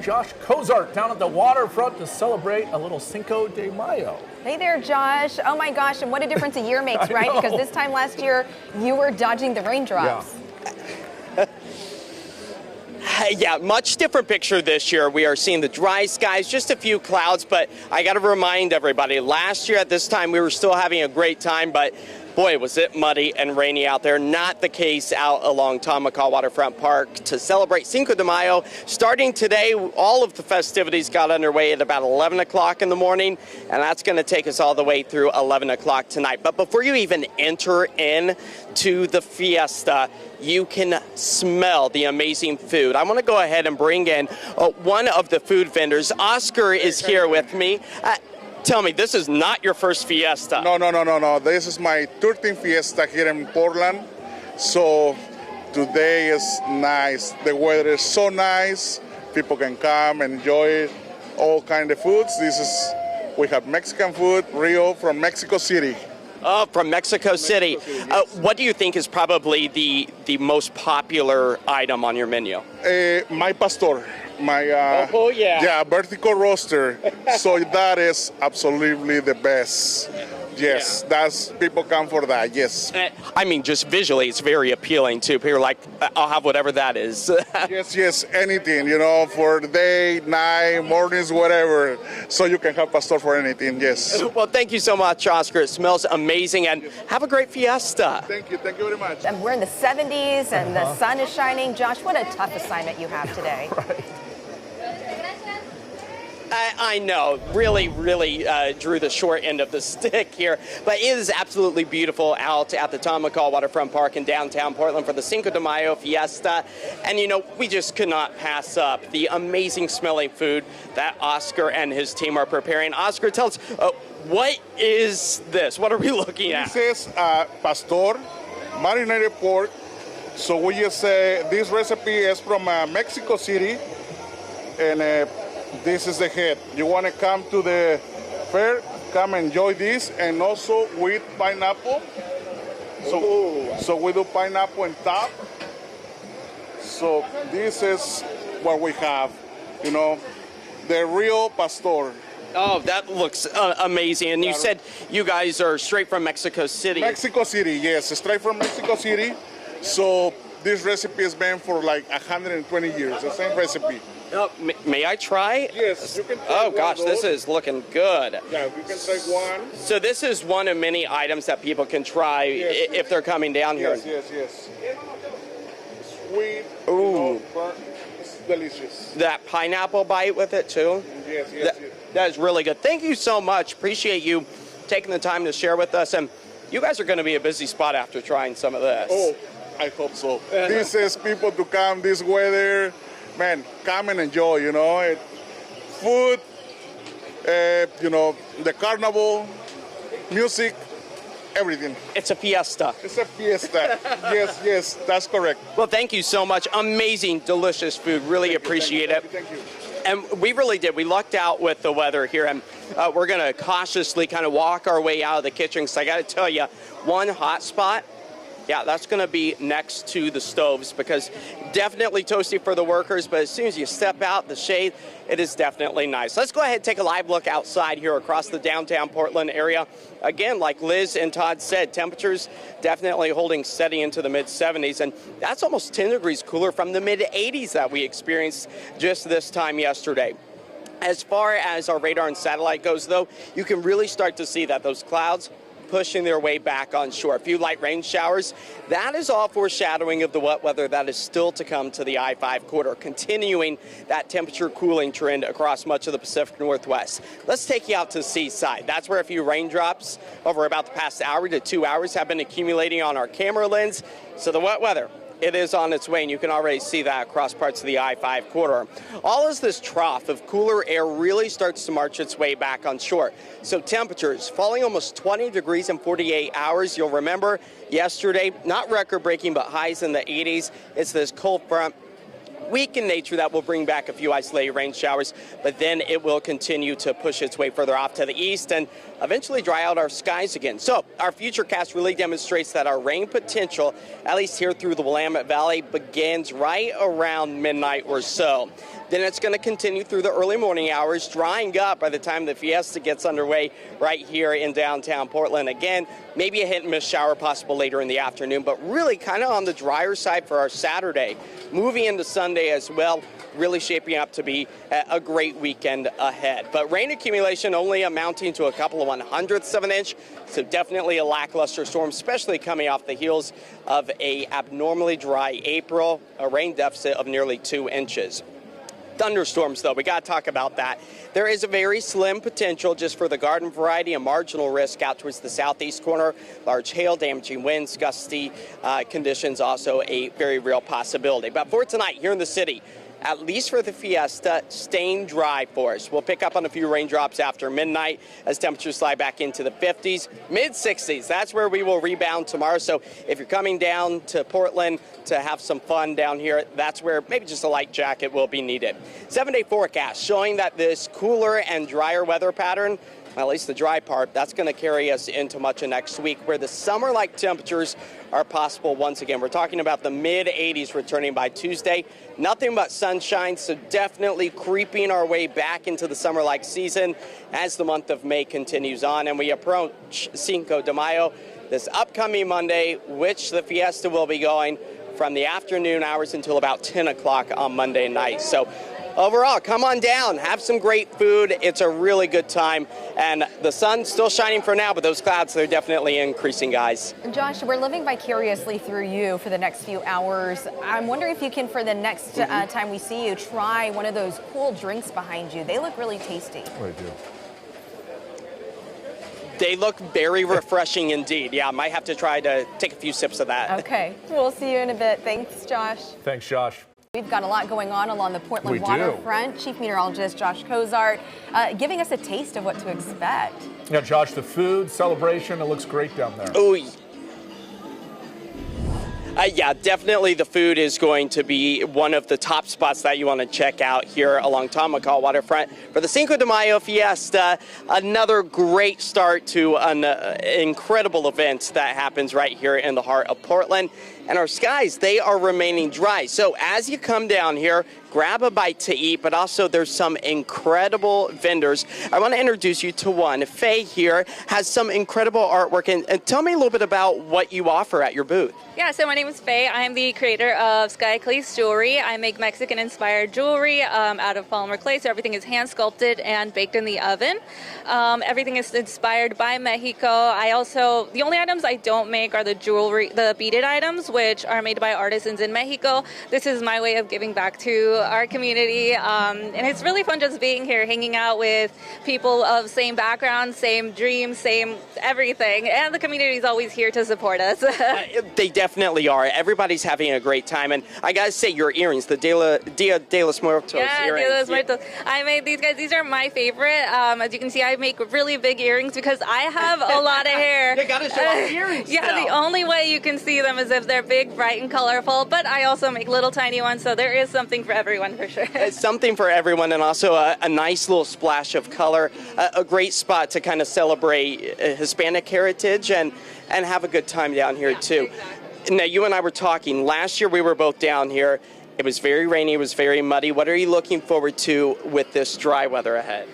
and Josh Cozart down at the waterfront to celebrate a little Cinco de Mayo. Hey there, Josh. Oh my gosh, and what a difference a year makes, right? Because this time last year, you were dodging the raindrops. Yeah, much different picture this year. We are seeing the dry skies, just a few clouds, but I got to remind everybody, last year at this time we were still having a great time, but boy, was it muddy and rainy out there. Not the case out along Tom McCall Waterfront Park to celebrate Cinco de Mayo. Starting today, all of the festivities got underway at about 11 o'clock in the morning, and that's going to take us all the way through 11 o'clock tonight. But before you even enter in to the fiesta, you can smell the amazing food. I want to go ahead and bring in one of the food vendors. Oscar is here with me. Tell me, this is not your first fiesta. No. This is my 13th fiesta here in Portland. So today is nice. The weather is so nice. People can come, enjoy all kind of foods. We have Mexican food, Rio from Mexico City. Oh, from Mexico City. What do you think is probably the most popular item on your menu? My pastor. Vertical roaster. So that is absolutely the best. Yes, that's people come for that. Yes. I mean, just visually, it's very appealing too. People are like, I'll have whatever that is. yes, anything. For the day, night, mornings, whatever. So you can have pastor for anything. Yes. Well, thank you so much, Oscar. It smells amazing, and have a great fiesta. Thank you very much. And we're in the 70s, and the sun is shining. Josh, what a tough assignment you have today. Right. I know, really drew the short end of the stick here, but it is absolutely beautiful out at the Tom McCall Waterfront Park in downtown Portland for the Cinco de Mayo Fiesta. And we just could not pass up the amazing smelling food that Oscar and his team are preparing. Oscar, tell us, what is this? What are we looking at? This is pastor, marinated pork. So we just say this recipe is from Mexico City, and this is the head. You want to come to the fair, come enjoy this, and also with pineapple. So we do pineapple on top. So this is what we have, the real pastor. Oh, that looks amazing. And you said you guys are straight from Mexico City. Mexico City, yes, straight from Mexico City. So this recipe has been for like 120 years, the same recipe. May I try? Yes, you can try. Oh gosh, this is looking good. Yeah, we can try one. So this is one of many items that people can try if they're coming down here. Yes. Sweet. Ooh. It's delicious. That pineapple bite with it too? Yes. That is really good. Thank you so much. Appreciate you taking the time to share with us. And you guys are going to be a busy spot after trying some of this. Oh, I hope so. This is people to come this weather. Man, come and enjoy, food, the carnival, music, everything. It's a fiesta. It's a fiesta. Yes, that's correct. Well, thank you so much. Amazing, delicious food. Really appreciate it. Thank you. And we really did. We lucked out with the weather here, and we're going to cautiously kind of walk our way out of the kitchen. So I got to tell you, one hot spot, that's going to be next to the stoves, because definitely toasty for the workers, but as soon as you step out the shade, it is definitely nice. Let's go ahead and take a live look outside here across the downtown Portland area. Again, like Liz and Todd said, temperatures definitely holding steady into the mid-70s, and that's almost 10 degrees cooler from the mid-80s that we experienced just this time yesterday. As far as our radar and satellite goes, though, you can really start to see that those clouds pushing their way back on shore. A few light rain showers. That is all foreshadowing of the wet weather that is still to come to the I-5 corridor, continuing that temperature cooling trend across much of the Pacific Northwest. Let's take you out to the seaside. That's where a few raindrops over about the past hour to 2 hours have been accumulating on our camera lens. So the wet weather, it is on its way, and you can already see that across parts of the I-5 corridor. All as this trough of cooler air really starts to march its way back on shore. So temperatures falling almost 20 degrees in 48 hours. You'll remember yesterday, not record-breaking, but highs in the 80s. It's this cold front, weak in nature, that will bring back a few isolated rain showers, but then it will continue to push its way further off to the east and eventually dry out our skies again. So our futurecast really demonstrates that our rain potential, at least here through the Willamette Valley, begins right around midnight or so. Then it's going to continue through the early morning hours, drying up by the time the fiesta gets underway right here in downtown Portland. Again, maybe a hit and miss shower possible later in the afternoon, but really kind of on the drier side for our Saturday. Moving into Sunday as well, really shaping up to be a great weekend ahead. But rain accumulation only amounting to a couple of 100ths of an inch, so definitely a lackluster storm, especially coming off the heels of a abnormally dry April, a rain deficit of nearly 2 inches. Thunderstorms, though, we got to talk about that. There is a very slim potential just for the garden variety, a marginal risk out towards the southeast corner. Large hail, damaging winds, gusty conditions, also a very real possibility. But for tonight here in the city, at least for the fiesta, staying dry for us. We'll pick up on a few raindrops after midnight as temperatures slide back into the 50s, mid-60s. That's where we will rebound tomorrow. So if you're coming down to Portland to have some fun down here, that's where maybe just a light jacket will be needed. 7-day forecast showing that this cooler and drier weather pattern, at least the dry part, that's going to carry us into much of next week, where the summer-like temperatures are possible once again. We're talking about the mid-80s returning by Tuesday. Nothing but sunshine, so definitely creeping our way back into the summer-like season as the month of May continues on and we approach Cinco de Mayo this upcoming Monday, which the fiesta will be going from the afternoon hours until about 10 o'clock on Monday night. So overall, come on down, have some great food. It's a really good time. And the sun's still shining for now, but those clouds, they're definitely increasing, guys. Josh, we're living vicariously through you for the next few hours. I'm wondering if you can, for the next time we see you, try one of those cool drinks behind you. They look really tasty. They do. They look very refreshing indeed. Yeah, I might have to try to take a few sips of that. Okay, we'll see you in a bit. Thanks, Josh. Thanks, Josh. We've got a lot going on along the Portland waterfront. Chief Meteorologist Josh Cozart giving us a taste of what to expect. Yeah, Josh, the food celebration, it looks great down there. Oh, yeah, definitely the food is going to be one of the top spots that you want to check out here along Tom McCall waterfront for the Cinco de Mayo Fiesta. Another great start to an incredible event that happens right here in the heart of Portland. And our skies, they are remaining dry. So as you come down here, grab a bite to eat, but also there's some incredible vendors. I want to introduce you to one. Faye here has some incredible artwork. And tell me a little bit about what you offer at your booth. Yeah, so my name is Faye. I'm the creator of Sky Clays Jewelry. I make Mexican-inspired jewelry out of polymer clay, so everything is hand-sculpted and baked in the oven. Everything is inspired by Mexico. The only items I don't make are the jewelry, the beaded items, which are made by artisans in Mexico. This is my way of giving back to our community, and it's really fun just being here, hanging out with people of same background, same dreams, same everything, and the community is always here to support us. They definitely are. Everybody's having a great time, and I gotta say, your earrings, the Dia de los Muertos earrings. Dia de los Muertos. I made these guys. These are my favorite. As you can see, I make really big earrings because I have a lot of hair. You gotta show off the earrings. Yeah, now. The only way you can see them is if they're big, bright, and colorful, but I also make little tiny ones, so there is something for everyone for sure. It's something for everyone, and also a nice little splash of color, a great spot to kind of celebrate Hispanic heritage and have a good time down here too. Exactly. Now, you and I were talking, last year we were both down here. It was very rainy, it was very muddy. What are you looking forward to with this dry weather ahead?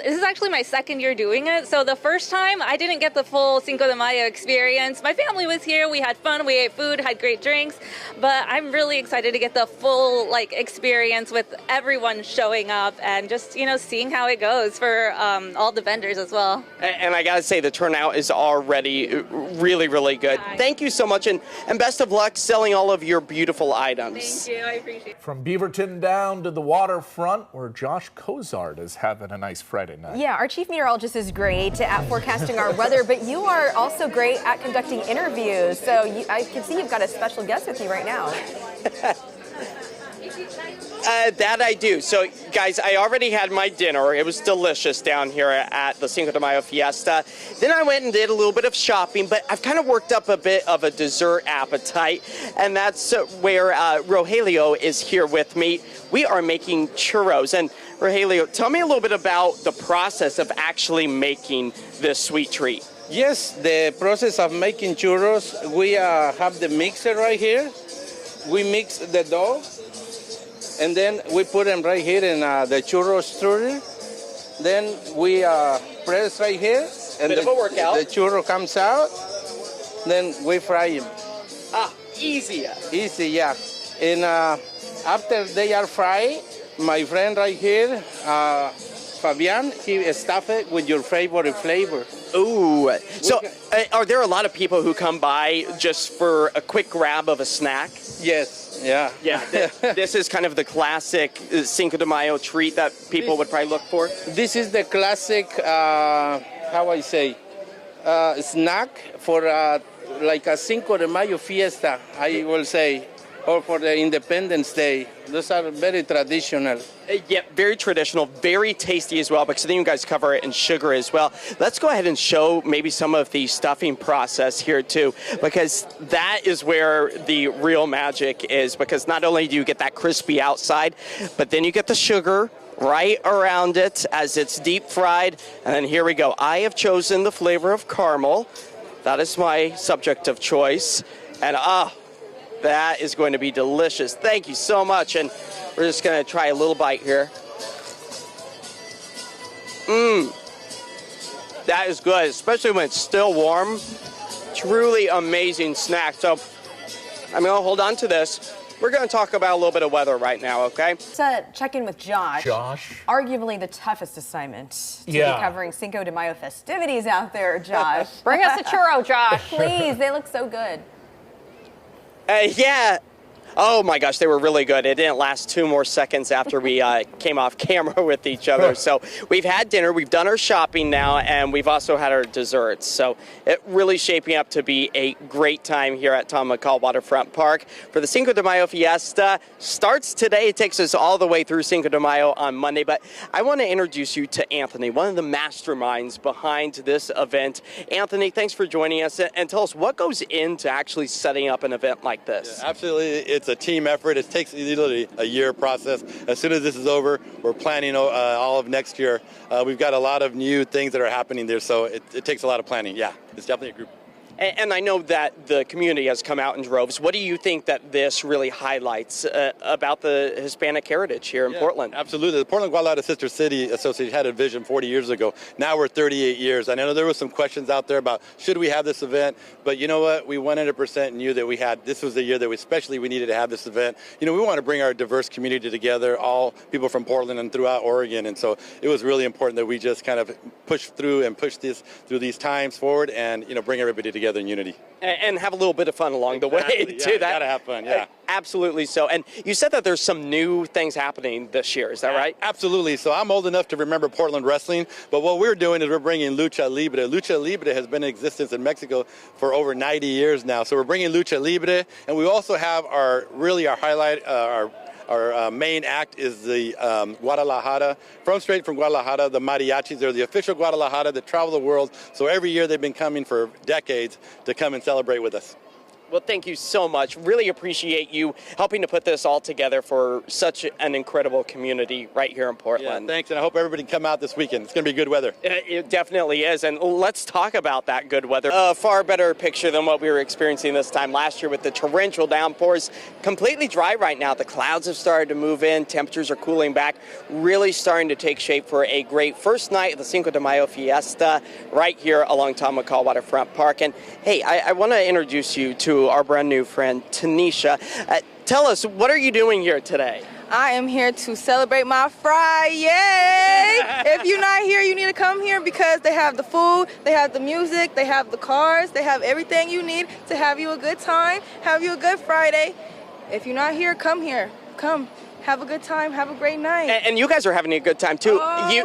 This is actually my second year doing it. So the first time I didn't get the full Cinco de Mayo experience. My family was here, we had fun, we ate food, had great drinks, but I'm really excited to get the full experience with everyone showing up and just, seeing how it goes for all the vendors as well. And I gotta say, the turnout is already really, really good. Thank you so much, and best of luck selling all of your beautiful items. Thank you, I appreciate it. From Beaverton down to the waterfront, where Josh Cozart is having a nice Friday night. Yeah, our chief meteorologist is great at forecasting our weather, but you are also great at conducting interviews. So I can see you've got a special guest with you right now. That I do. So, guys, I already had my dinner. It was delicious down here at the Cinco de Mayo Fiesta. Then I went and did a little bit of shopping, but I've kind of worked up a bit of a dessert appetite, and that's where Rogelio is here with me. We are making churros. And Rogelio, tell me a little bit about the process of actually making this sweet treat. Yes, the process of making churros, we have the mixer right here. We mix the dough and then we put them right here in the churro extruder. Then we press right here, and Bit of a workout. the churro comes out. Then we fry them. Easy. Easy, yeah. And after they are fried, my friend right here, Fabian, he stuff it with your favorite flavor. Ooh. So, are there a lot of people who come by just for a quick grab of a snack? Yes, yeah. Yeah. This is kind of the classic Cinco de Mayo treat that people would probably look for. This is the classic, how I say, snack for like a Cinco de Mayo Fiesta, I will say, or for the Independence Day. Those are very traditional. Yeah, very traditional, very tasty as well, because then you guys cover it in sugar as well. Let's go ahead and show maybe some of the stuffing process here too, because that is where the real magic is, because not only do you get that crispy outside, but then you get the sugar right around it as it's deep fried. And then here we go. I have chosen the flavor of caramel. That is my subject of choice. And that is going to be delicious. Thank you so much. And we're just going to try a little bite here. That is good, especially when it's still warm. Truly amazing snack. So I'm going to hold on to this. We're going to talk about a little bit of weather right now, okay? Let's check in with Josh. Josh. Arguably the toughest assignment to be Yeah. covering Cinco de Mayo festivities out there, Josh. Bring us a churro, Josh, please. They look so good. Yeah. Oh my gosh, they were really good. It didn't last 2 more seconds after we came off camera with each other. So we've had dinner, we've done our shopping now, and we've also had our desserts. So it really shaping up to be a great time here at Tom McCall Waterfront Park for the Cinco de Mayo Fiesta. Starts today. It takes us all the way through Cinco de Mayo on Monday. But I want to introduce you to Anthony, one of the masterminds behind this event. Anthony, thanks for joining us, and tell us what goes into actually setting up an event like this. Yeah, absolutely. It's a team effort. It takes literally a year process. As soon as this is over, we're planning all of next year. We've got a lot of new things that are happening there, so it takes a lot of planning. Yeah, it's definitely a group. And I know that the community has come out in droves. What do you think that this really highlights about the Hispanic heritage here in Portland? Absolutely. The Portland Guadalajara Sister City Association had a vision 40 years ago. Now we're 38 years. And I know there were some questions out there about should we have this event, but you know what? We 100% knew that this was the year that we needed to have this event. You know, we want to bring our diverse community together, all people from Portland and throughout Oregon. And so it was really important that we just kind of push through and push this through these times forward and, you know, bring everybody together in unity. And have a little bit of fun along the way, too. You gotta have fun, yeah. Absolutely so. And you said that there's some new things happening this year. Is that right? Absolutely. So I'm old enough to remember Portland wrestling, but what we're doing is we're bringing Lucha Libre. Lucha Libre has been in existence in Mexico for over 90 years now. So we're bringing Lucha Libre, and we also have our highlight, our main act is the Guadalajara. Straight from Guadalajara, the mariachis. They're the official Guadalajara that travel the world. So every year they've been coming for decades to come and celebrate with us. Well, thank you so much. Really appreciate you helping to put this all together for such an incredible community right here in Portland. Yeah, thanks, and I hope everybody can come out this weekend. It's going to be good weather. It definitely is, and let's talk about that good weather. A far better picture than what we were experiencing this time last year with the torrential downpours. Completely dry right now. The clouds have started to move in. Temperatures are cooling back. Really starting to take shape for a great first night of the Cinco de Mayo Fiesta right here along Tom McCall Waterfront Park. And hey, I want to introduce you to our brand new friend, Tanisha. Tell us, what are you doing here today? I am here to celebrate my fry, yay! If you're not here, you need to come here because they have the food, they have the music, they have the cars, they have everything you need to have you a good time, have you a good Friday. If you're not here, come here. Come. Have a good time. Have a great night. And you guys are having a good time, too.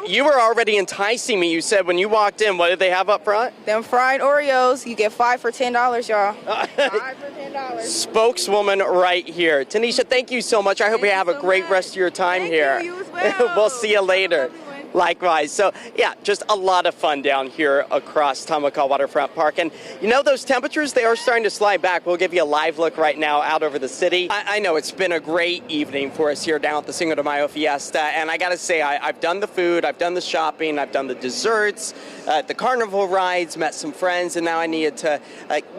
You were already enticing me. You said when you walked in, what did they have up front? Them fried Oreos. You get 5 for $10, y'all. 5 for $10. Spokeswoman right here. Tanisha, thank you so much. I hope you have a great rest of your time here. Thank you. You as well. We'll see you later. Likewise. So, yeah, just a lot of fun down here across Tamaka Waterfront Park. And you know, those temperatures, they are starting to slide back. We'll give you a live look right now out over the city. I know it's been a great evening for us here down at the Cinco de Mayo Fiesta. And I got to say, I've done the food, I've done the shopping, I've done the desserts, the carnival rides, met some friends, and now I needed to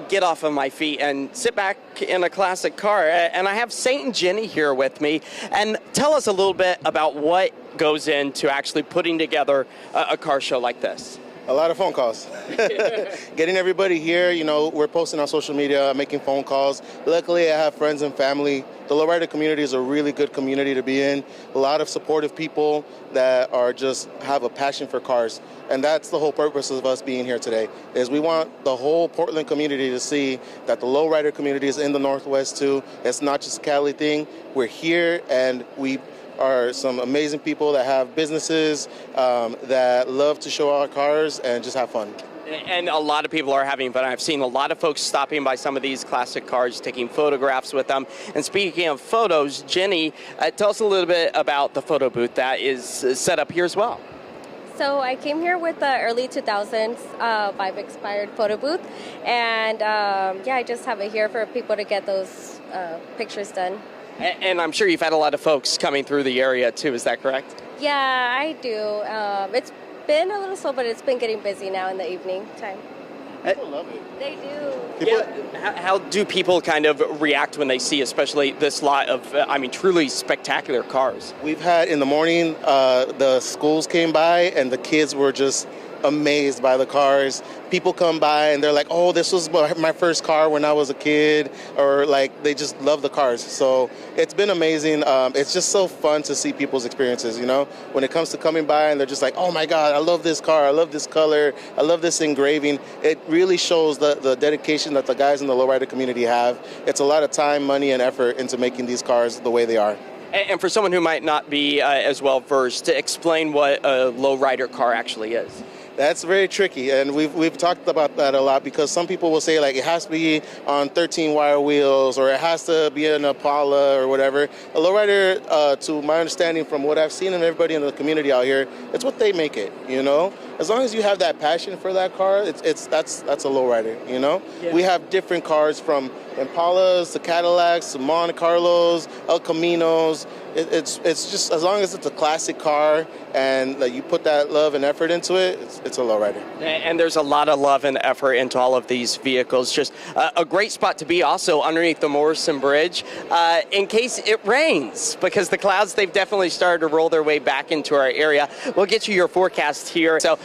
get off of my feet and sit back in a classic car. And I have Saint and Jenny here with me. And tell us a little bit about what goes into actually putting together a car show like this. A lot of phone calls. Getting everybody here, you know, we're posting on social media, making phone calls. Luckily, I have friends and family. The lowrider community is a really good community to be in. A lot of supportive people that are just have a passion for cars. And that's the whole purpose of us being here today, is we want the whole Portland community to see that the lowrider community is in the Northwest too. It's not just a Cali thing. We're here and we are some amazing people that have businesses that love to show our cars and just have fun. And a lot of people are having fun. I've seen a lot of folks stopping by some of these classic cars, taking photographs with them. And speaking of photos, Jenny, tell us a little bit about the photo booth that is set up here as well. So I came here with the early 2000s Vibe expired photo booth, and yeah, I just have it here for people to get those pictures done. And I'm sure you've had a lot of folks coming through the area too, is that correct? Yeah, I do. It's been a little slow, but it's been getting busy now in the evening time. People love it. They do. Yeah. How do people kind of react when they see especially this lot of, truly spectacular cars? We've had in the morning, the schools came by and the kids were just amazed by the cars. People come by and they're like, oh, this was my first car when I was a kid, or like they just love the cars. So it's been amazing. It's just so fun to see people's experiences, you know, when it comes to coming by and they're just like, oh my God, I love this car, I love this color, I love this engraving. It really shows the dedication that the guys in the lowrider community have. It's a lot of time, money, and effort into making these cars the way they are. And for someone who might not be as well versed, to explain what a lowrider car actually is. That's very tricky, and we've talked about that a lot, because some people will say like it has to be on 13 wire wheels, or it has to be an Impala or whatever. A lowrider, to my understanding from what I've seen and everybody in the community out here, it's what they make it, you know? As long as you have that passion for that car, that's a lowrider, you know? Yeah. We have different cars from Impalas to Cadillacs to Monte Carlos, El Caminos. It's just, as long as it's a classic car and you put that love and effort into it, it's a lowrider. And there's a lot of love and effort into all of these vehicles. Just a great spot to be also underneath the Morrison Bridge in case it rains, because the clouds, they've definitely started to roll their way back into our area. We'll get you your forecast here. So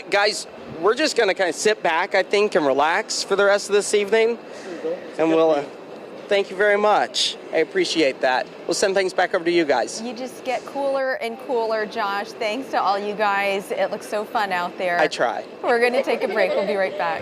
guys, we're just going to kind of sit back, I think, and relax for the rest of this evening. And we'll thank you very much. I appreciate that. We'll send things back over to you guys. You just get cooler and cooler, Josh. Thanks to all you guys. It looks so fun out there. I try. We're going to take a break. We'll be right back.